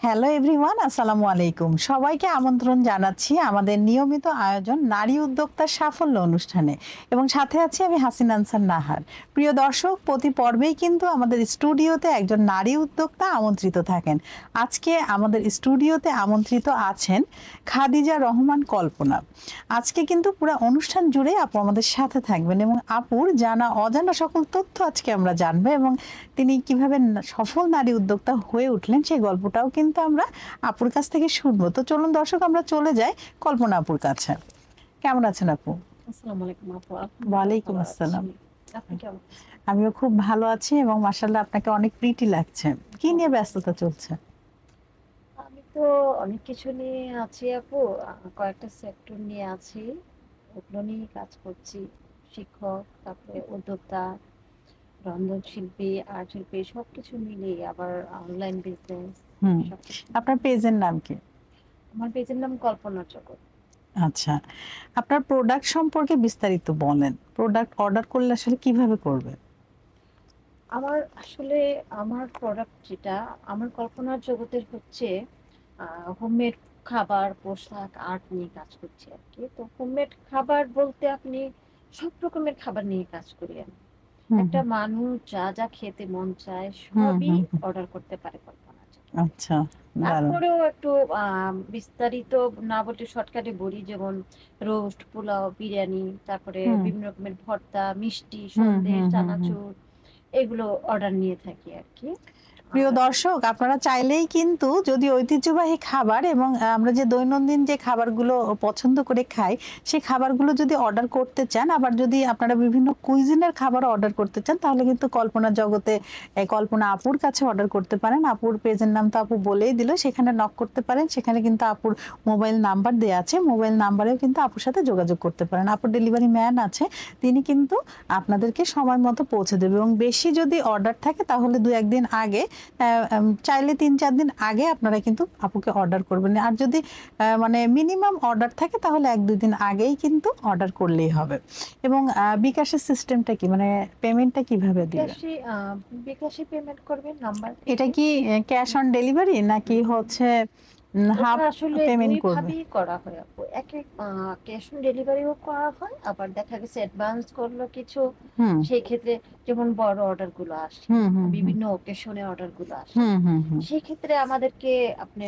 Hello everyone, আসসালামু আলাইকুম। সবাইকে আমন্ত্রণ জানাচ্ছি আমাদের নিয়মিত আয়োজন নারী উদ্যোক্তার সাফল্য অনুষ্ঠানে, এবং সাথে আছি আমি হাসিন আনসার নাহার। প্রিয় দর্শক, প্রতি পর্বেই কিন্তু আমাদের স্টুডিওতে একজন নারী উদ্যোক্তা আমন্ত্রিত থাকেন। আজকে আমাদের স্টুডিওতে আমন্ত্রিত আছেন খাদিজা রহমান কল্পনা। আজকে কিন্তু পুরো অনুষ্ঠান জুড়ে আপু আমাদের সাথে থাকবেন, এবং আপুর জানা অজানা সকল তথ্য আজকে আমরা জানবো, এবং তিনি কিভাবে সফল নারী উদ্যোক্তা হয়ে উঠলেন সেই গল্পটাও কিন্তু আমরা আপুর কাছ থেকে শুনবো। তো চলুন দর্শক, আমরা চলে যাই কল্পনা আপুর কাছে। কেমন আছেন আপু? আসসালামু আলাইকুম আপু। ওয়ালাইকুম ভালো আসসালাম। আছি। আপনি কেমন আছেন? আমিও খুব ভালো আছি, এবং মাশাআল্লাহ আপনাকে অনেক প্রিটি লাগছে। কি নিয়ে ব্যস্ততা চলছে? আমি তো অনেক কিছু নিয়ে আছি আপু। কয়েকটা সেক্টর নিয়ে আছি, ওগুলো নিয়ে কাজ করছি। শিক্ষক, তারপরে উদ্যোক্তা, রন্ধনশিল্পী, আর্ট শিল্পী সবকিছু মিলিয়ে, আবার অনলাইন বিজনেস হুম। সবকিছু আপনার মিলিয়ে। পেজের নাম কি? আমার পেজের নাম কল্পনার জগৎ। আচ্ছা, আপনার প্রোডাক্ট সম্পর্কে বিস্তারিত বলেন। প্রোডাক্ট অর্ডার করলে আসলে কিভাবে করবে? আমার আসলে আমার প্রোডাক্ট যেটা, আমার কল্পনার জগতের হচ্ছে হোমমেড খাবার, পোশাক, আর্ট নিয়ে কাজ করছি আর কি। তো হোমমেড খাবার বলতে আপনি সব রকমের খাবার নিয়ে কাজ করি আমি। হুম একটা হুম মানুষ যা যা খেতে মন চায় হুম সবই হুম হুম। অর্ডার করতে পারে কল্পনার জগতে। আচ্ছা, দারুণ। তারপরেও একটু বিস্তারিত না বলতে শর্টকাটে বলি, যেমন রোস্ট, পোলাও, বিরিয়ানি, তারপরে হুম বিভিন্ন রকমের ভর্তা, মিষ্টি, হুম সন্দেশ, হুম হুম হুম। চানাচুর, এগুলো অর্ডার নিয়ে থাকি আর কি। প্রিয় আর দর্শক, আপনারা চাইলেই কিন্তু, যদি ঐতিহ্যবাহী খাবার এবং আমরা যে দৈনন্দিন যে খাবারগুলো পছন্দ করে খাই, সেই খাবারগুলো যদি অর্ডার করতে চান, আবার যদি আপনারা বিভিন্ন কুইজিনের খাবার অর্ডার করতে চান, তাহলে কিন্তু কল্পনা জগতে কল্পনা আপুর কাছে অর্ডার করতে পারেন। আপুর পেজের নাম তো আপু বলেই দিল, সেখানে নক করতে পারেন। সেখানে কিন্তু আপুর মোবাইল নাম্বার দেওয়া আছে, মোবাইল নাম্বারেও কিন্তু আপুর সাথে যোগাযোগ করতে পারেন। আপুর ডেলিভারি ম্যান আছে, তিনি কিন্তু আপনাদেরকে সময় মতো পৌঁছে দেবে। এবং বেশি যদি অর্ডার থাকে তাহলে দু একদিন আগে, চাইলে ৩-৪ দিন আগে আপনারা কিন্তু আপুকে অর্ডার করবেন। আর যদি মানে মিনিমাম অর্ডার থাকে তাহলে ১-২ দিন আগেই কিন্তু অর্ডার করলেই হবে। এবং বিকাশের সিস্টেমটা কি, মানে পেমেন্টটা কিভাবে দিবেন? বিকাশে বিকাশে পেমেন্ট করবেন নাম্বার এটা থেকে। কি ক্যাশ অন ডেলিভারি নাকি হচ্ছে ওটা হাফ আসলে পেমেন্ট দুই করবে? ভাবেই করা হয় আপু। এক এক ক্যাশ অন ডেলিভারিও করা হয়, আবার দেখা গেছে অ্যাডভান্স করলো কিছু। হুম সেই ক্ষেত্রে যেমন বড় অর্ডার গুলো আসে, হুম হুম হুম বিভিন্ন ওকেশনে অর্ডার গুলো আসে, হুম হুম হুম সেই ক্ষেত্রে আমাদেরকে আপনি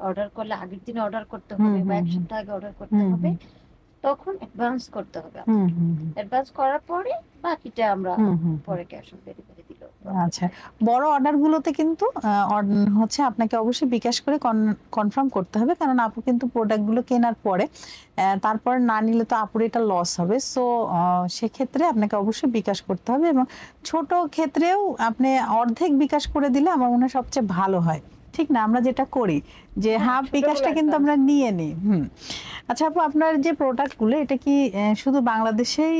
অর্ডার করলে আগের দিন অর্ডার করতে হুম হবে বা হুম এক হুম সপ্তাহ আগে অর্ডার করতে হুম হবে। হুম তখন অ্যাডভান্স করতে হবে হুম আপনাকে। হুম অ্যাডভান্স করার পরে বাকিটা আমরা হুম হুম হুম। পরে ক্যাশ অন ডেলিভারি দিলেও প্রবলেম আচ্ছা, নেই। বড় অর্ডারগুলোতে কিন্তু হচ্ছে আপনাকে অবশ্যই বিকাশ করে কনফার্ম করতে হবে, কারণ আপু কিন্তু প্রোডাক্টগুলো কেনার পরে তারপর না নিলে তো আপুর এটা লস হবে। সো সেক্ষেত্রে আপনাকে অবশ্যই বিকাশ করতে হবে, এবং ছোট ক্ষেত্রেও আপনি অর্ধেক বিকাশ করে দিলে আমার মনে হয় সবচেয়ে ভালো হয়। ঠিক না? আমরা যেটা করি যে হ্যাঁ, হাফ ছোটগুলো বিকাশটা কিন্তু অ্যাডভান্স আমরা করে নিয়ে দিতে নিই। হবে। হুম। আচ্ছা আপু, আপনার যে প্রোডাক্টগুলো, এটা কি শুধু বাংলাদেশেই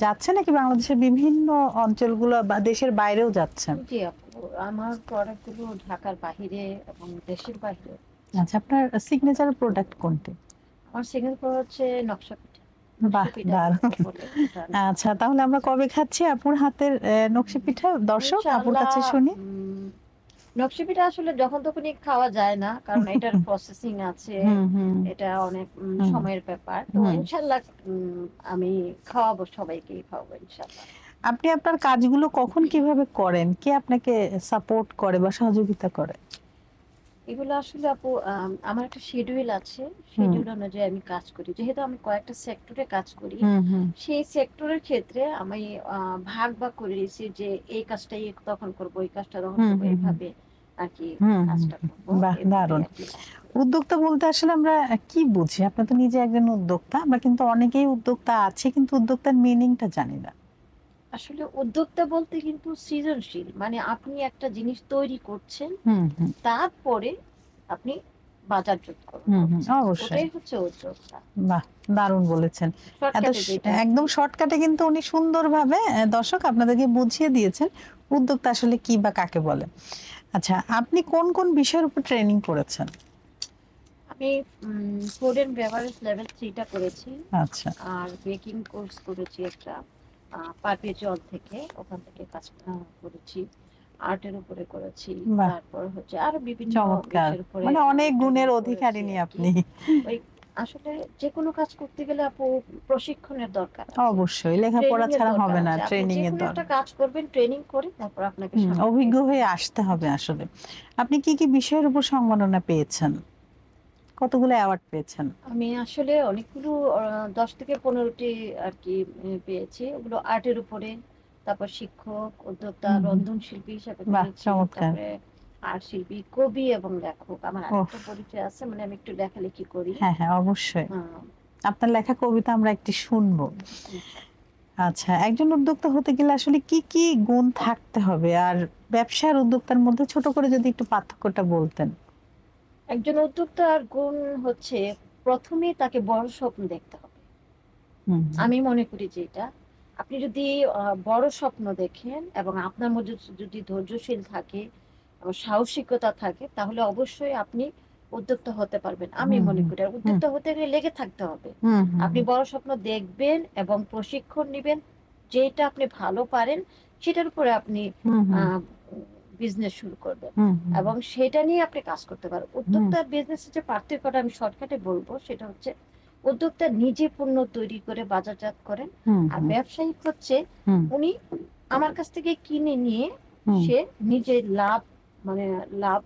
যাচ্ছে, নাকি বাংলাদেশের বিভিন্ন অঞ্চলগুলো বা দেশের বাইরেও যাচ্ছে? জি আপু, আমার প্রোডাক্ট গুলো ঢাকার বাহিরে এবং দেশের বাইরে। আচ্ছা, আপনার সিগনেচার প্রোডাক্ট কোনটি? আমার সিঙ্গাপুর হচ্ছে নকশা পিঠা। বাহ, নকশি পিঠা দারুণ। যেটাকে বলে ওটা আমি আচ্ছা, তাহলে আমরা কবে খাচ্ছি আপুর হাতের নকশি পিঠা? দর্শক আপুর ইনশাআল্লাহ। কাছে শুনি। নকশি পিঠা আসলে যখন তখনই খাওয়া যায় না, কারণ এটার প্রসেসিং আছে। হুম হুম এটা অনেক হুম সময়ের ব্যাপার। তো হুম। ইনশাআল্লাহ আমি খাওয়াবো, সবাইকে খাওয়াবো ইনশাআল্লাহ। আপনি আপনার কাজগুলো কখন কিভাবে করেন? কে আপনাকে সাপোর্ট করে বা সহযোগিতা করে? এগুলো আসলে আপু, আমার একটা শিডিউল আছে। হুম শিডিউল অনুযায়ী আমি কাজ করি, যেহেতু আমি কয়েকটা সেক্টরে কাজ করি। হুম হুম সেই সেক্টরের ক্ষেত্রে আমি ভাগ ভাগ করে দিয়েছি যে এই কাজটা তখন করবো, এই কাজটা তখন হুম করবো, হুম হুম এইভাবে আর কি হুম হুম কাজটা হুম। করবো। বাহ, এভাবে দারুণ। আর কি কাজ করি। উদ্যোক্তা বলতে আসলে আমরা কি বুঝি? আপনি তো নিজে একজন উদ্যোক্তা, আমরা কিন্তু অনেকেই উদ্যোক্তা আছি, কিন্তু উদ্যোক্তার মিনিংটা জানি না। আসলে উদ্যোক্তা বলতে কিন্তু সৃজনশীল, মানে আপনি একটা জিনিস তৈরি করছেন, হুম হুম তারপরে আপনি বাজারজাত হুম হুম, করছেন, অবশ্যই। ওটাই হচ্ছে উদ্যোক্তা। বাহ, দারুণ বলেছেন। শর্টকাটে যেটা আর কি। একদম শর্টকাটে কিন্তু উনি সুন্দরভাবে দর্শক আপনাদেরকে বুঝিয়ে দিয়েছেন উদ্যোক্তা আসলে কি বা কাকে বলে। আচ্ছা, আপনি কোন কোন বিষয়ের উপর ট্রেনিং করেছেন? আমি ফুড এন্ড বেভারেজ লেভেল 3টা করেছি। আচ্ছা। আর বেকিং কোর্স করেছি একটা, পারপেচুয়াল থেকে, ওখান থেকে কাজ করেছি। আর্টের উপরে করেছি, বাহ, তারপর হচ্ছে আরো বিভিন্ন চমৎকার। বিষয়ের উপরে মানে অনেক ট্রেনিং গুণের করেছি অধিকারিণী আর কি। আপনি। ওই আসলে যে কোনো কাজ করতে গেলে আপু প্রশিক্ষণের দরকার আছে, অবশ্যই, ট্রেনিং লেখাপড়া এর ছাড়া দরকার হবে না, আছে। আপনি ট্রেনিং যে এর কোনো একটা দরকার। কাজ করবেন ট্রেনিং করে, তারপর আপনাকে সামনে অভিজ্ঞ হয়ে এগোতে হবে। আসতে হবে জি। আসলে। আপনি কি কি বিষয়ের উপর সম্মাননা পেয়েছেন, কতগুলো অ্যাওয়ার্ড পেয়েছেন? আমি আসলে অনেকগুলো 10 থেকে 15টি আর কি পেয়েছি। ওগুলো আর্টের উপরে, তারপর শিক্ষক, উদ্যোক্তা, হুম হুম। রন্ধনশিল্পী হিসাবে বাহ, পেয়েছি। চমৎকার। তারপরে আর্ট শিল্পী, কবি এবং লেখক। আমার ওহ, আরেকটা পরিচয় আছে, মানে আমি একটু লেখালেখি করি। হ্যাঁ হ্যাঁ, অবশ্যই। আহ, আপনার লেখা কবিতা আমরা একটি শুনবো। ইনশাআল্লাহ। আচ্ছা, একজন উদ্যোক্তা হতে গেলে আসলে কি কি গুণ থাকতে হবে, আর ব্যবসার উদ্যোক্তার মধ্যে ছোট করে যদি একটু পার্থক্যটা বলতেন। একজন উদ্যোক্তার গুণ হচ্ছে, প্রথমেই তাকে বড় স্বপ্ন দেখতে হবে। হুম আমি মনে করি যে এটা, আপনি যদি বড় স্বপ্ন দেখেন এবং আপনার মধ্যে যদি ধৈর্যশীল থাকে এবং সাহসিকতা থাকে, তাহলে অবশ্যই আপনি উদ্যোক্তা হতে পারবেন আমি হুম মনে হুম করি। আর হুম উদ্যোক্তা হতে গেলে লেগে থাকতে হবে। হুম হুম আপনি বড় স্বপ্ন দেখবেন এবং প্রশিক্ষণ নেবেন, যেটা আপনি ভালো পারেন সেটার উপরে আপনি হুম হুম আহ বিজনেস শুরু করবেন হুম হুম এবং সেটা নিয়ে আপনি কাজ করতে পারেন। হুম উদ্যোক্তা বিজনেসের যে পার্থক্যটা আমি শর্টকাটে বলবো, সেটা হচ্ছে উদ্যোক্তা নিজে পণ্য তৈরি করে বাজারজাত করেন। হুম আর হুম ব্যবসায়িক হচ্ছে, হুম উনি আমার কাছ থেকে কিনে নিয়ে হুম সে নিজে লাভ, মানে লাভ,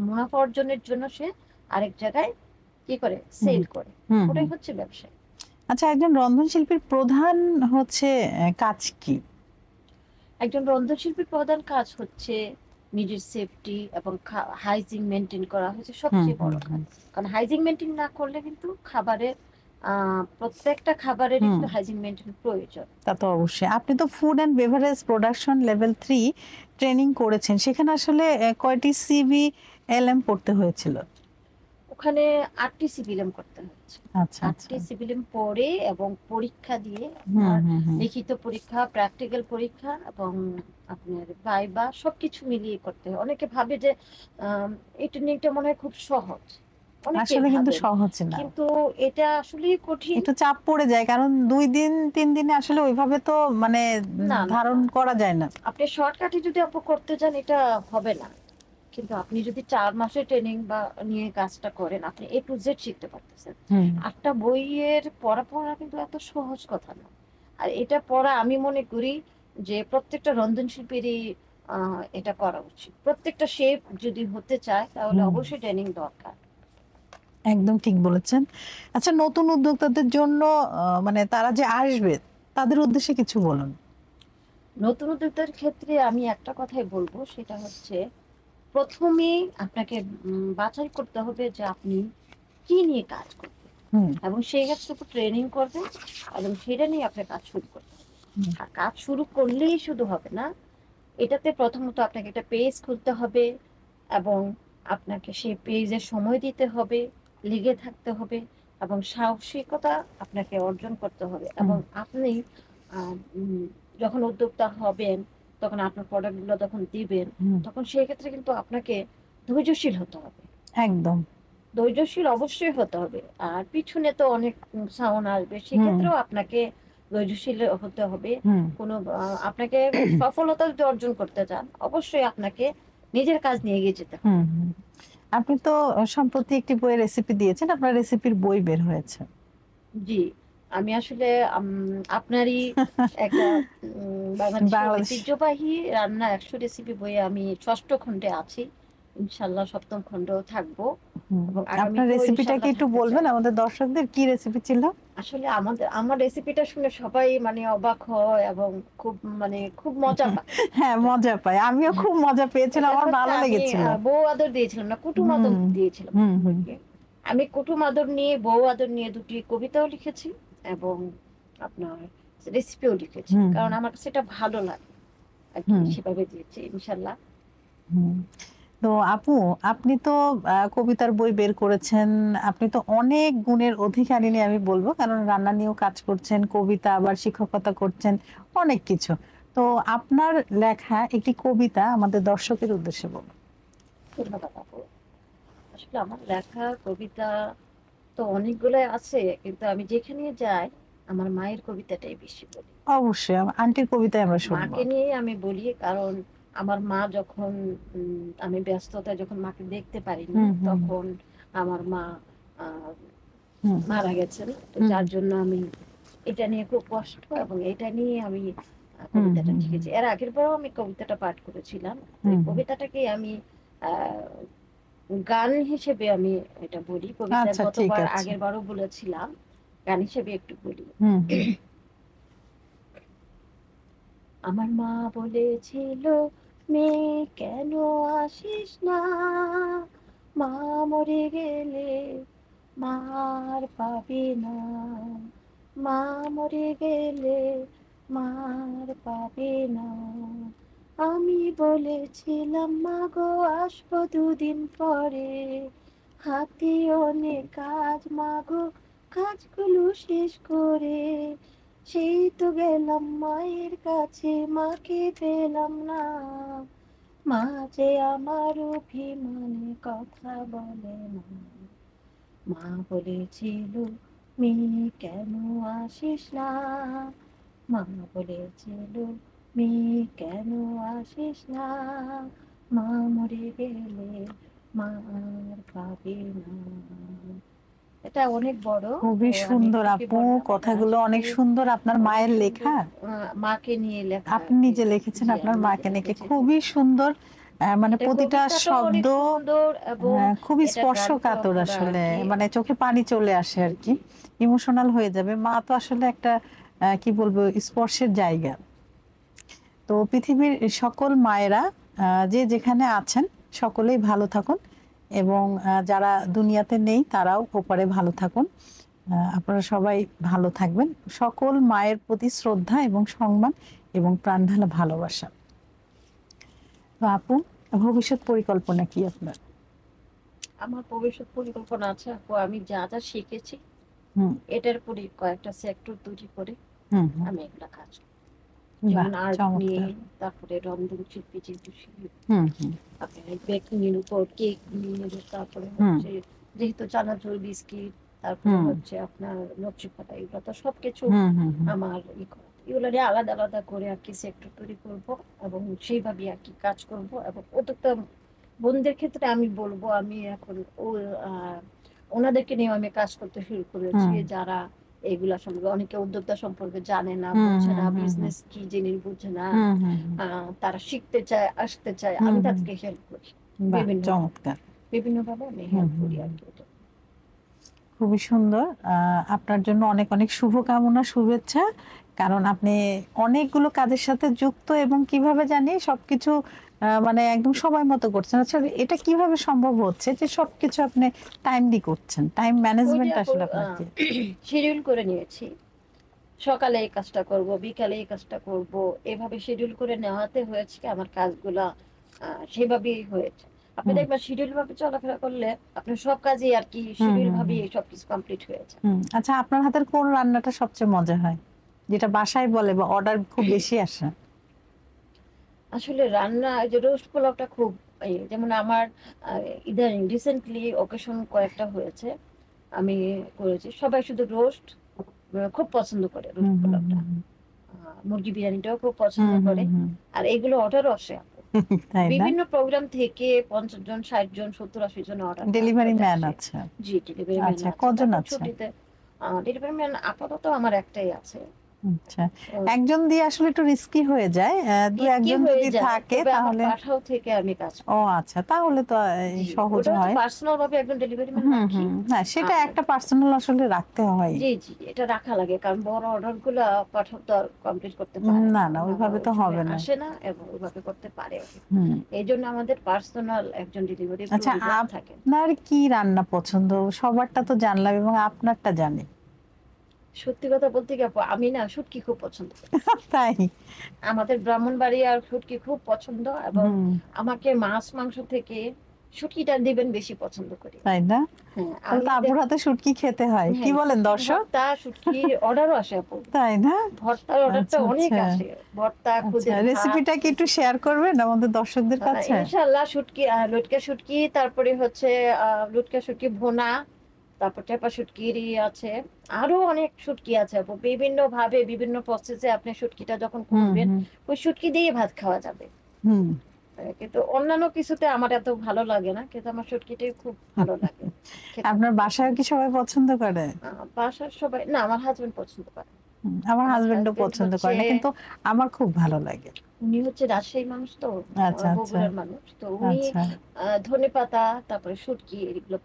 মুনাফা অর্জনের জন্য সে আরেক জায়গায় কি করে, হুম সেল করে। হুম ওটাই হুম। হচ্ছে ব্যবসা। আচ্ছা, একজন রন্ধনশিল্পীর প্রধান হচ্ছে কাজ কি? একজন রন্ধনশিল্পীর প্রধান কাজ হচ্ছে নিজের সেফটি এবং হাইজিন মেনটেন করা হচ্ছে হুম সবচেয়ে হুম বড় হুম কাজ। কারণ হাইজিন মেনটেন না করলে কিন্তু খাবারের, প্রত্যেকটা খাবারেরই হুম। কিন্তু হাইজিন মেনটেন প্রয়োজন। তা তো অবশ্যই। আপনি তো food and beverage production level 3 training করেছেন, সেখানে আসলে কয়টি সিবিএলএম পড়তে হয়েছিল? ওখানে 8টি সিভিলিয়াম করতে হচ্ছে। আচ্ছা আচ্ছা। 8টি সিভিলিয়াম পড়ে এবং পরীক্ষা দিয়ে, হুম আপনার হুম হুম লিখিত পরীক্ষা, প্র্যাকটিক্যাল পরীক্ষা এবং আপনার ভাইবা সবকিছু মিলিয়ে করতে হয়। অনেকে ভাবে যে এই ট্রেনিংটা মনে হয় খুব সহজ, অনেকে আসলে কিন্তু ভাবেন, সহজ না, কিন্তু এটা আসলেই কঠিন। একটু চাপ পড়ে যায়, কারণ 2 দিন 3 দিনে আসলে ওইভাবে তো মানে না না ধারণ না, করা যায় না। আপনি শর্টকাটে যদি আপু করতে যান এটা হবে না। কিন্তু আপনি যদি 4 মাসের ট্রেনিং বা নিয়ে কাজটা করেন, আপনি A to Z শিখতে পারতেছেন। হুম একটা বইয়ের পড়া কিন্তু এত সহজ কথা না। আর এটা পড়া আমি মনে করি যে প্রত্যেকটা রন্ধনশিল্পীরই এটা করা উচিত। প্রত্যেকটা শেফ যদি হতে চায় তাহলে হুম, অবশ্যই ট্রেনিং দরকার। একদম ঠিক বলেছেন। আচ্ছা, নতুন উদ্যোক্তাদের জন্য মানে তারা যে আসবে, তাদের উদ্দেশ্যে কিছু বলুন। নতুন উদ্যোক্তার ক্ষেত্রে আমি একটা কথাই বলবো, সেটা হচ্ছে প্রথমেই আপনাকে বাছাই করতে হবে যে আপনি কি নিয়ে কাজ করবেন হুম এবং সেই ক্ষেত্রে উপর ট্রেনিং করবেন এবং সেটা নিয়ে আপনার কাজ শুরু করবেন। হুম আর কাজ শুরু করলেই শুধু হবে না, এটাতে প্রথমত আপনাকে একটা পেজ খুলতে হবে এবং আপনাকে সেই পেজে সময় দিতে হবে, লেগে থাকতে হবে এবং সাহসিকতা আপনাকে অর্জন করতে হবে। হুম এবং আপনি আহ, উম, যখন উদ্যোক্তা হবেন, তখন আপনার প্রোডাক্টগুলো যখন দিবেন, হুম, তখন সেই ক্ষেত্রে কিন্তু আপনাকে ধৈর্যশীল হতে হবে। একদম। ধৈর্যশীল অবশ্যই হতে হবে। আর পিছনে তো অনেক সাউন্ড আসবে, হুম সেক্ষেত্রেও আপনাকে ধৈর্যশীল হতে হবে। হুম কোনো আপনাকে সফলতা যদি অর্জন করতে চান, অবশ্যই আপনাকে নিজের কাজ নিয়ে এগিয়ে যেতে হবে। হুম হুম। আপনি তো সম্প্রতি একটি বইয়ের রেসিপি দিয়েছেন, আপনার রেসিপির বই বের হয়েছে। জি, আমি আসলে আপনারই একটা বাংলাদেশের বাংলাদেশ। ঐতিহ্যবাহী রান্না 100 রেসিপি বইয়ে আমি 6ষ্ঠ খণ্ডে আছি। ইনশাল্লাহ 7ম খণ্ডেও থাকবো এবং আপনার আগামীতেও রেসিপিটা কি ইনশাল্লাহ একটু থাকতে বলবেন চাই। আমাদের দর্শকদের, কি রেসিপি ছিল? আসলে আমার রেসিপিটা শুনে সবাই মানে অবাক হয় এবং খুব, মানে খুব মজা পায়। হ্যাঁ, মজা পাই, আমিও খুব মজা পেয়েছিলাম, এটা আমার হচ্ছে, ভালো আমি লেগেছিল। বউ আদর দিয়েছিলাম না, কুটুম আদর হুম দিয়েছিলাম হুম হুম বইকে। আমি কুটুম আদর নিয়ে, বউ আদর নিয়ে দুটি কবিতাও লিখেছি এবং আপনার রেসিপিও লিখেছি, হুম কারণ আমার কাছে এটা ভালো লাগে আর কি, হুম সেভাবে দিয়েছি ইনশাল্লাহ। হুম। তো আপু, আপনি তো কবিতার বই বের করেছেন, আপনি তো অনেক গুণের অধিকারিণী আমি বলবো, কারণ রান্না নিয়েও কাজ করছেন, কবিতা, আবার শিক্ষকতা করছেন, অনেক কিছু। তো আপনার লেখা একটি কবিতা আমাদের দর্শকের উদ্দেশ্যে বলুন। ধন্যবাদ আপু। আসলে আমার লেখা কবিতা তো অনেকগুলাই আছে, কিন্তু আমি যেখানে যাই আমার মায়ের কবিতাটাই বেশি বলি। অবশ্যই, আন্টির কবিতায় আমরা শুনবো। মাকে নিয়ে আমি বলি, কারণ আমার মা যখন আমি ব্যস্ততায় যখন মাকে দেখতে পারিনি, হুম হুম তখন আমার মা আহ, হুম মারা গেছেন। তো হুম যার জন্য আমি এটা নিয়ে খুব কষ্ট, এবং এটা নিয়ে আমি হুম কবিতাটা হুম লিখেছি। এর আগের বারও আমি কবিতাটা পাঠ করেছিলাম। তো এই হুম হুম। কবিতাটাকে আমি আহ, গান হিসেবে আমি এটা বলি। কবিতা আচ্ছা, ঠিক গতবার আছে। আগের বারও বলেছিলাম, গান হিসেবে একটু বলি। হুম হুম আমার মা বলেছিল, মেয়ে কেন আসিস না, মা মরে গেলে মার পাবি না, মা মরে গেলে মার পাবি না। আমি বলেছিলাম, মা গো আসবো দুদিন পরে, হাতে অনেক কাজ, মা গো কাজগুলো শেষ করে। সেই তো গেলাম মায়ের কাছে, মাকে পেলাম না, মা যে আমার অভিমানে কথা বলে না। মা বলেছিল, মেয়ে কেন আসিস না, মা বলেছিল, মেয়ে কেন আসিস না, মা মরে গেলে মা আর পাবে না। এটা অনেক বড়। তো খুবই আমি সুন্দর একটু কি আপু, বললাম, এটা কথাগুলো আসলে অনেক সুন্দর। আপনার অনেক মায়ের সুন্দর। লেখা, মাকে নিয়ে লেখা আর আপনি কি। নিজে লিখেছেন জি, আপনার আমি নিজে মাকে নিয়ে, লিখেছি খুবই কবিতা। সুন্দর। মানে এটা প্রতিটা কবিতাটাও শব্দ অনেক সুন্দর, এবং খুবই এটা গানটাও স্পর্শকাতর করা আর আসলে, কি। মানে চোখে পানি চলে আসে আর কি, জি, ইমোশনাল হয়ে যাবে। মা তো আসলে একটা কি বলবো, স্পর্শের জায়গা। তো পৃথিবীর সকল মায়েরা যে যেখানে আছেন সকলেই ভালো থাকুন, এবং যারা দুনিয়াতে নেই তারাও ওপারে ভালো থাকুন। আপনারা সবাই ভালো থাকবেন। সকল মায়ের প্রতি শ্রদ্ধা এবং সম্মান এবং প্রাণ ঢালা ভালোবাসা। তো আপু, ভবিষ্যৎ পরিকল্পনা কি আপনার? আমার ভবিষ্যৎ পরিকল্পনা আছে আপু, আমি যা যা শিখেছি হুম এটার পরে কয়েকটা সেক্টর তৈরি করে হুম হুম। আমি এগুলা কাজ করব। বাহ, যেমন আর্ট নিয়ে, চমৎকার। তারপরে রন্ধন শিল্পী যেহেতু শিখি, হুম হুম আপনার বেকিং এর উপর কেক নিয়ে, তারপরে হুম হচ্ছে যেহেতু চানাচুর বিস্কিট, তারপরে হুম হচ্ছে আপনার লচ্ছি পাতা, এগুলো তো সবকিছু হুম হুম হুম আমার এগুলো নিয়ে আলাদা আলাদা করে আর কি সেক্টর তৈরি করব, এবং সেইভাবে আর কি কাজ করব। এবং উদ্যোক্তা বোনদের ক্ষেত্রে আমি বলবো, আমি এখন ও আহ, ওনাদেরকে নিয়ে আমি কাজ করতে শুরু করেছি, হুম যারা এগুলা সম্পর্কে, অনেকে উদ্যোক্তা সম্পর্কে জানে না, হুম বুঝে হুম না, হুম হুম বিজনেস কি জিনিস বুঝে না, হুম হুম হুম তারা শিখতে চায়, আসতে চায়, হুম আমি হুম। তাদেরকে হেল্প করি বাহ, বিভিন্ন চমৎকার। বিভিন্ন ভাবে আমি হুম হেল্প হুম করি আর হুম। কি এটা। খুবই সুন্দর। আপনার জন্য অনেক অনেক শুভকামনা, শুভেচ্ছা। কারণ আপনি অনেকগুলো কাজের সাথে যুক্ত, এবং কিভাবে জানি সবকিছু মানে একদম সময় মতো করছেন। আচ্ছা, এটা কিভাবে সম্ভব হচ্ছে যে সবকিছু আপনি টাইমলি করছেন? টাইম ওই যে ম্যানেজমেন্ট আপু, আসলে আপনার কি? শিডিউল করে নিয়েছি, সকালে এই কাজটা করব, বিকালে এই কাজটা করব, এভাবে শিডিউল করে নেওয়াতে হয়েছে কি আমার কাজগুলা সেভাবেই হয়েছে। আপনি হুম দেখবেন শিডিউল ভাবে চলাফেরা করলে আপনার সব কাজই আর কি হুম শিডিউল হুম হুম ভাবেই সবকিছু কমপ্লিট হয়ে যায়। হুম। আচ্ছা, আপনার হাতের কোন রান্নাটা সবচেয়ে মজা হয়, যেটা বাসায় বলে বা অর্ডার খুব বেশি আসে? আসলে রান্না, এই যে রোস্ট পোলাওটা খুব যেমন আমার ইদানিং রিসেন্টলি অকেশন কয়েকটা হয়েছে, আমি করেছি, সবাই শুধু রোস্ট খুব পছন্দ করে, রোস্ট হুম হুম পোলাওটা, হুম মুরগি বিরিয়ানিটাও খুব পছন্দ হুম হুম করে। হুম আর এইগুলো অর্ডারও আসে আপু। হুম। তাই না? বিভিন্ন প্রোগ্রাম থেকে 50 জন, 60 জন, 70-80 জন অর্ডার ডেলিভারি চলে ম্যান আসে। আছে? জি, ডেলিভারি ম্যান আচ্ছা, আছে, কজন তারপর আছে? ছুটিতে ডেলিভারি ম্যান আপাতত আমার একটাই আছে। আচ্ছা, একজন দিয়ে আসলে একটু রিস্কি হয়ে যায়, দু রিস্কি একজন হয়ে যদি যায়, থাকে তবে আমার তাহলে। পাঠাও থেকে আমি কাজ ও করি। আচ্ছা, তাহলে তো জি, সহজ ওটা হচ্ছে হয়। পার্সোনাল ভাবে একজন ডেলিভারি ম্যান হুম রাখি। হুম, হ্যাঁ, সেটা আর একটা পার্সোনাল আসলে রাখতে হয়। জি জি, এটা রাখা লাগে, কারণ বড় অর্ডার গুলা পাঠাও তো কমপ্লিট করতে পারে না না, না, ওনারা ওইভাবে ওই তো সময় হবে না। আসে না এবং ওইভাবে করতে পারেও না। হুম। এই জন্য আমাদের পার্সোনাল একজন ডেলিভারি আচ্ছা, রেপ থাকেন। আপনার কি রান্না পছন্দ? সবারটা তো জানলাম, এবং আপনারটা জানি। সত্যি কথা বলতে কি আপু, আমি না শুটকি খুব পছন্দ করি। তাই? আমাদের ব্রাহ্মণবাড়িয়ার শুটকি খুব পছন্দ, এবং হুম। আমাকে মাছ মাংস থেকে শুটকিটা দিবেন বেশি পছন্দ করি। তাই না? হ্যাঁ, তাহলে আমি তো আপুর হাতে শুটকি খেতে হয়, কি হ্যাঁ, বলেন শুটকির দর্শক? ভর্তা, শুটকির অর্ডারও আসে আপু। তাই না? ভর্তার অর্ডারটা আচ্ছা অনেক আচ্ছা আসে, ভর্তা, আচ্ছা, খুদের ভাত রেসিপিটা কি একটু রেসিপি। শেয়ার করবেন আমাদের দর্শকদের কাছে? ইনশাল্লাহ, শুটকি, লটকা শুটকি, তারপরে হচ্ছে লটকা শুটকি ভুনা, তারপর টেপা শুটকির আছে, আরো অনেক শুটকি আছে আপু। বিভিন্ন ভাবে বিভিন্ন প্রসেসে আপনি শুটকিটা যখন হুম করবেন, হুম। ওই শুটকি দিয়ে ভাত খাওয়া যাবে। হুম। কিন্তু অন্যান্য কিছুতে আমার এত ভালো লাগে না, কিন্তু আমার শুটকিটাই খুব ভালো লাগে, খেতে আপনার খুব বাসায় পছন্দ কি করি। সবাই পছন্দ করে? বাসার সবাই না, আমার হাজবেন্ড পছন্দ করে। আমার আমার হাজবেন্ডও হাজবেন্ড পছন্দ হচ্ছে, করে না, কিন্তু আমার খুব ভালো লাগে। উনি হচ্ছে রাজশাহী মানুষ তো, আচ্ছা, আচ্ছা, বগুড়ার মানুষ তো উনি আচ্ছা। ধনেপাতা তারপরে শুটকি এগুলো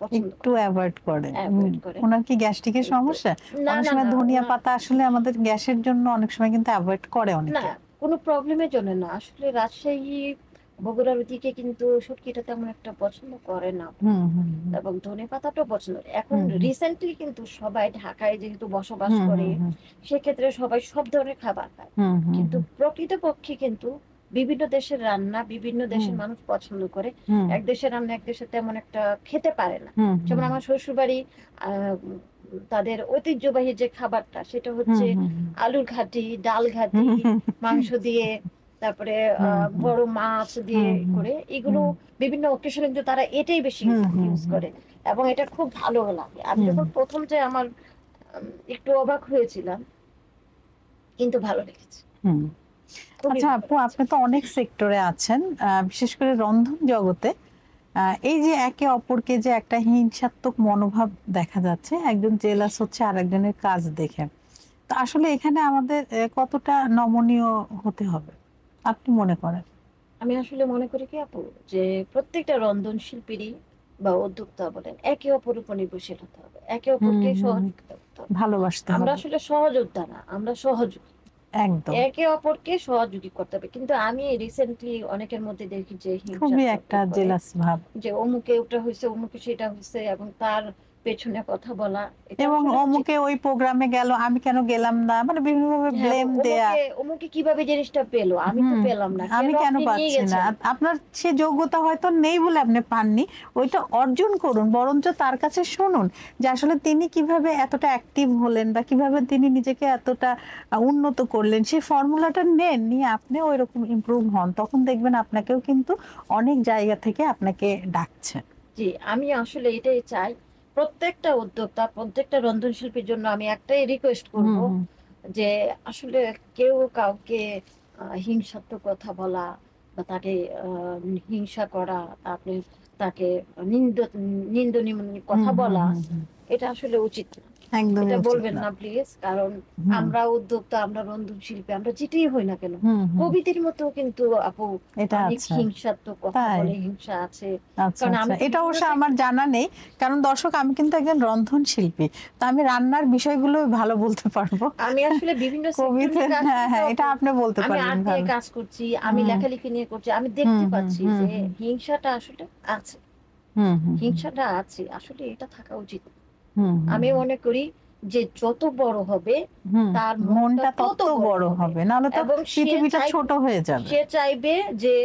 পছন্দ একটু করে, অ্যাভয়েড করে। অ্যাভয়েড করে। উনার কি গ্যাস্ট্রিকের কিন্তু সমস্যা? না অনেক না সময় না ধনিয়া ওনার, পাতা আসলে আমাদের গ্যাসের জন্য অনেক সময় কিন্তু অ্যাভয়েড করে না অনেকে। কোনো প্রবলেমের জন্য না, আসলে রাজশাহী বগুড়ার দিকে কিন্তু শুটকিটা তেমন একটা পছন্দ করে না, হুম, হুম, হুম, এবং ধনে পাতাটাও পছন্দ করে। এখন হুম, হুম, রিসেন্টলি কিন্তু সবাই ঢাকায় যেহেতু বসবাস হুম, করে, হুম, হুম, সেক্ষেত্রে সবাই সব ধরনের খাবার খায়, হুম, হুম, কিন্তু হুম, প্রকৃতপক্ষে কিন্তু বিভিন্ন দেশের রান্না বিভিন্ন হুম, দেশের মানুষ পছন্দ করে। হুম, এক দেশের রান্না এক দেশে তেমন একটা খেতে পারে না। হুম, হুম, যেমন আমার শ্বশুরবাড়ি, আহ তাদের ঐতিহ্যবাহী যে খাবারটা সেটা হুম, হচ্ছে হুম, আলুর ঘাটি, ডাল ঘাটি, হুম, হুম, মাংস দিয়ে, তারপরে হুম, হুম, বড় মাছ দিয়ে হুম, হুম, করে এগুলো হুম, বিভিন্ন অকেশনে কিন্তু তারা এটাই বেশি হুম, হুম, ইউজ হুম, করে, এবং এটা খুব ভালো লাগে। আমি হুম, যখন প্রথম যে আমার একটু অবাক হয়েছিলাম, কিন্তু ভালো লেগেছে, হুম। খুবই আচ্ছা ভালো আপু, লেগেছে। আপনি তো অনেক সেক্টরে আছেন, বিশেষ করে রন্ধন জগতে। এই যে একে অপরকে যে একটা হিংসাত্মক মনোভাব দেখা যাচ্ছে, একজন জেলাস হচ্ছে আরেকজনের কাজ দেখে, তো আসলে এখানে আমাদের কতটা নমনীয় হতে হবে আপনি মনে করেন? আমি আসলে মনে করি কি আপু, যে প্রত্যেকটা রন্ধন শিল্পীরই বা উদ্যোক্তা বলেন, একে অপরের উপর নির্ভরশীল হতে হবে, একে হুম, অপরকে হুম, হুম। সহযোগিতা করতে হবে। ভালোবাসতে আমরা হবে। আসলে সহযোদ্ধা না, আমরা সহযোগী, একদম। একে অপরকে সহযোগী করতে হবে। কিন্তু আমি রিসেন্টলি অনেকের মধ্যে দেখি যে খুবই হিংসাত্মক একটা করে, জেলাস ভাব। যে অমুকে ওটা হয়েছে, অমুকে সেটা হয়েছে, এবং তার পেছনে কথা বলা, এটা এবং আসলে উচিত অমুকে না। ওই প্রোগ্রামে গেল, আমি কেন গেলাম না, মানে বিভিন্নভাবে হ্যাঁ, এবং ব্লেম দেয়া। অমুকে অমুকে কিভাবে জিনিসটা পেলো, আমি তো হুম, পেলাম না, আমি কেন কেন আপনি নিয়ে পাচ্ছি না? গেছেন। আপনার সে যোগ্যতা হয়তো নেই বলে আপনি পাননি, ওইটা অর্জন করুন, বরঞ্চ তার কাছে শুনুন যে আসলে তিনি কিভাবে এতটা অ্যাক্টিভ হলেন বা কিভাবে তিনি নিজেকে এতটা উন্নত করলেন, সেই ফর্মুলাটা নেন, নিয়ে আপনি ওই রকম ইমপ্রুভ হন, তখন দেখবেন আপনাকেও কিন্তু অনেক জায়গা থেকে আপনাকে ডাকছে। জি, আমি আসলে এটাই চাই। প্রত্যেকটা উদ্যোক্তা, প্রত্যেকটা রন্ধনশিল্পীর জন্য আমি একটাই রিকোয়েস্ট করব, হুম, হুম, যে আসলে কেউ কাউকে হিংসাত্মক কথা বলা বা তাকে আহ, হিংসা করা, আপনি তাকে নিন্দ নিন্দনীয় হুম, কথা হুম, বলা, হুম, হুম। এটা আসলে উচিত না। একদমই এটা উচিত বলবেন না। না প্লিজ, কারণ হুম, আমরা উদ্যোক্তা, আমরা রন্ধনশিল্পী, আমরা যেটাই হই না কেন, হুম, হুম। কবিদের মতো কিন্তু আপু এটা অনেক আচ্ছা। হিংসাত্মক কথা তাই? বলে, হিংসা আছে। আচ্ছা, কারণ আচ্ছা। আমি তো এটা বিভিন্ন অবশ্য আমার সেক্টর, জানা নেই। কারণ দর্শক, আমি কিন্তু একজন রন্ধন শিল্পী। তো আমি রান্নার বিষয়গুলো ভালো বলতে পারবো। আমি আসলে বিভিন্ন সেক্টর কবিতা, নিয়ে কাজ হ্যাঁ, করি তো হ্যাঁ, এটা আপু। আপনি বলতে আমি পারবেন আর্ট নিয়ে ভালো। কাজ করছি, আমি হুম, লেখালেখি নিয়ে করছি, আমি হুম, দেখতে হুম, পাচ্ছি হুম, যে হুম, হিংসাটা আসলে আছে, হুম, হুম, হিংসাটা আছে, আসলে এটা থাকা উচিত না। হুম, হুম, আমি মনে করি যে যত বড় হবে হুম। তার মনটা মনটা তত তত বড় বড় হবে, হবে, নাহলে তো এবং পৃথিবীটা ছোট হয়ে যাবে। সে চাইবে যে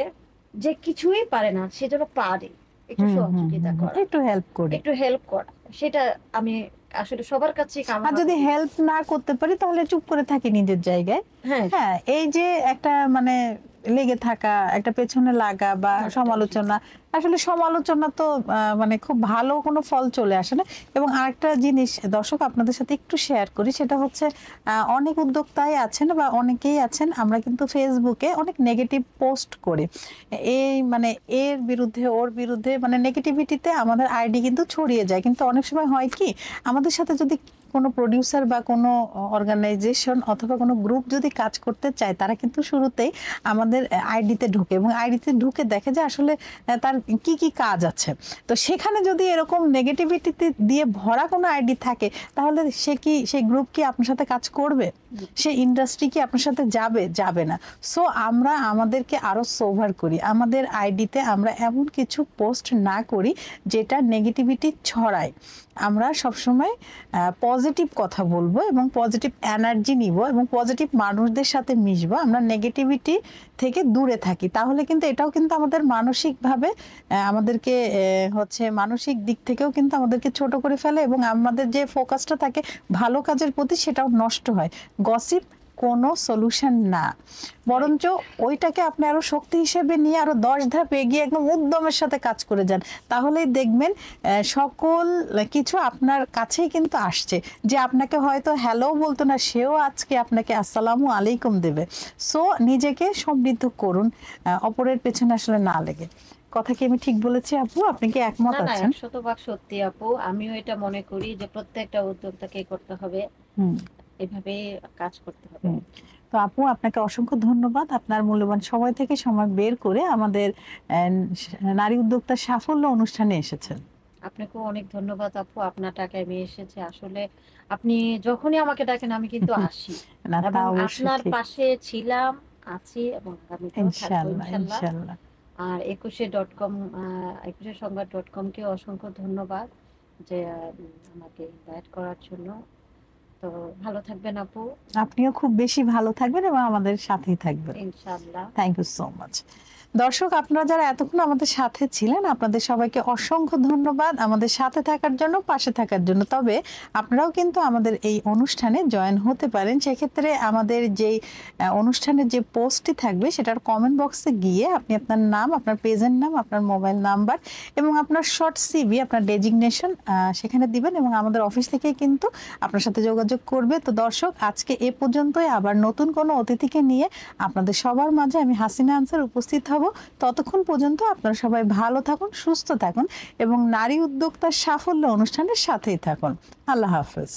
যে কিছুই পারে না সে যেন পারে, একটু হুম, হুম, সহযোগিতা হুম, হুম। করা, একটু হেল্প করি। একটু হেল্প করা, সেটা আমি আসলে সবার কাছেই আর কামনা যদি করি। হেল্প না করতে পারি তাহলে চুপ করে থাকি নিজের জায়গায়। হ্যাঁ, হ্যাঁ, এই যে একটা মানে লেগে থাকা, একটা পেছনে লাগা বা না এটা উচিত সমালোচনা, না। আসলে সমালোচনা তো মানে খুব ভালো কোনো ফল চলে আসে না। এবং আরেকটা জিনিস দর্শক আপনাদের সাথে একটু শেয়ার করি, সেটা হচ্ছে অনেক উদ্যোক্তাই আছেন বা অনেকেই আছেন, আমরা কিন্তু ফেসবুকে অনেক নেগেটিভ পোস্ট করি, এই মানে এর বিরুদ্ধে ওর বিরুদ্ধে, মানে নেগেটিভিটিতে আমাদের আইডি কিন্তু ছড়িয়ে যায়। কিন্তু অনেক সময় হয় কি, আমাদের সাথে যদি কোনো প্রডিউসার বা কোনো অর্গানাইজেশন অথবা কোনো গ্রুপ যদি কাজ করতে চায়, তারা কিন্তু শুরুতেই আমাদের আইডিতে ঢুকে এবং আইডিতে ঢুকে দেখে যে আসলে তার কি কি কাজ আছে। তো সেখানে যদি এরকম নেগেটিভিটিতে দিয়ে ভরা কোনো আইডি থাকে, তাহলে সে কি, সেই গ্রুপ কি আপনার সাথে কাজ করবে? সে ইন্ডাস্ট্রি কি আপনার সাথে যাবে? যাবে না। সো আমরা আমাদেরকে আরো সোভার করি, আমাদের আইডিতে আমরা এমন কিছু পোস্ট না করি যেটা নেগেটিভিটি ছড়ায়। আমরা সবসময় পজিটিভ কথা বলবো এবং পজিটিভ এনার্জি নিব এবং পজিটিভ মানুষদের সাথে মিশবো, আমরা নেগেটিভিটি থেকে দূরে থাকি। তাহলে কিন্তু এটাও কিন্তু আমাদের মানসিকভাবে আমাদেরকে হচ্ছে মানসিক দিক থেকেও কিন্তু আমাদেরকে ছোট করে ফেলে এবং আমাদের যে ফোকাসটা থাকে ভালো কাজের প্রতি, সেটাও নষ্ট হয়। গসিপ কোনো সলিউশন না, বরঞ্চ ওইটাকে আপনি আরো শক্তি হিসেবে নিয়ে আরো 10 ধাপ এগিয়ে একদম উদ্যমের সাথে কাজ করে যান, তাহলেই দেখবেন সকল কিছু আপনার কাছেই কিন্তু আসছে। যে আপনাকে হয়তো হ্যালো বলতো না, সেও আজকে আপনাকে আসসালামু আলাইকুম দেবে। সো নিজেকে সমৃদ্ধ করুন, অপরের পেছনে আসলে না লেগে। কথা কি আমি ঠিক বলেছি আপু? আপনি কি একমত না না, আছেন? 100% সত্যি আপু। আমিও এটা মনে করি যে প্রত্যেকটা উদ্যোক্তাকে করতে হবে, হুম এভাবে কাজ করতে হবে। হুম। তো আপু আপনাকে অসংখ্য ধন্যবাদ, আপনার মূল্যবান সময় থেকে সময় বের করে আমাদের নারী উদ্যোক্তার সাফল্য অনুষ্ঠানে এসেছেন। আপনাকেও অনেক ধন্যবাদ আপু, আপনার টাকায় আমি এসেছি। আসলে আপনি যখনই আমাকে ডাকেন আমি কিন্তু আসি, না, তা এবং অবশ্যই আপনার ঠিক। পাশে ছিলাম, আছি, এবং আগামীতেও থাকবো ইনশাল্লাহ, ইনশাল্লাহ। ইনশাল্লাহ। আর একুশে সংবাদ.com-কে অসংখ্য ধন্যবাদ যে আমাকে ইনভাইট করার জন্য। তো ভালো থাকবেন আপু, আপনিও খুব বেশি ভালো থাকবেন এবং আমাদের সাথেই থাকবেন। ইনশাল্লাহ। Thank you so much. দর্শক, আপনারা যারা এতক্ষণ আমাদের সাথে ছিলেন, আপনাদের সবাইকে অসংখ্য ধন্যবাদ আমাদের সাথে থাকার জন্য, পাশে থাকার জন্য। তবে আপনারাও কিন্তু আমাদের এই অনুষ্ঠানে জয়েন হতে পারেন। সেক্ষেত্রে আমাদের যেই অনুষ্ঠানের যে পোস্টটি থাকবে সেটার কমেন্ট বক্সে গিয়ে আপনি আপনার নাম, আপনার পেজের নাম, আপনার মোবাইল নাম্বার এবং আপনার শর্ট সিভি, আপনার ডেজিগনেশন সেখানে দিবেন এবং আমাদের অফিস থেকে কিন্তু আপনার সাথে যোগাযোগ করবে। তো দর্শক, আজকে এ পর্যন্তই। আবার নতুন কোনো অতিথিকে নিয়ে আপনাদের সবার মাঝে আমি হাসিনা আনসার উপস্থিত হব। ততক্ষণ পর্যন্ত আপনারা সবাই ভালো থাকুন, সুস্থ থাকুন এবং নারী উদ্যোক্তার সাফল্য অনুষ্ঠানের সাথেই থাকুন। আল্লাহ হাফেজ।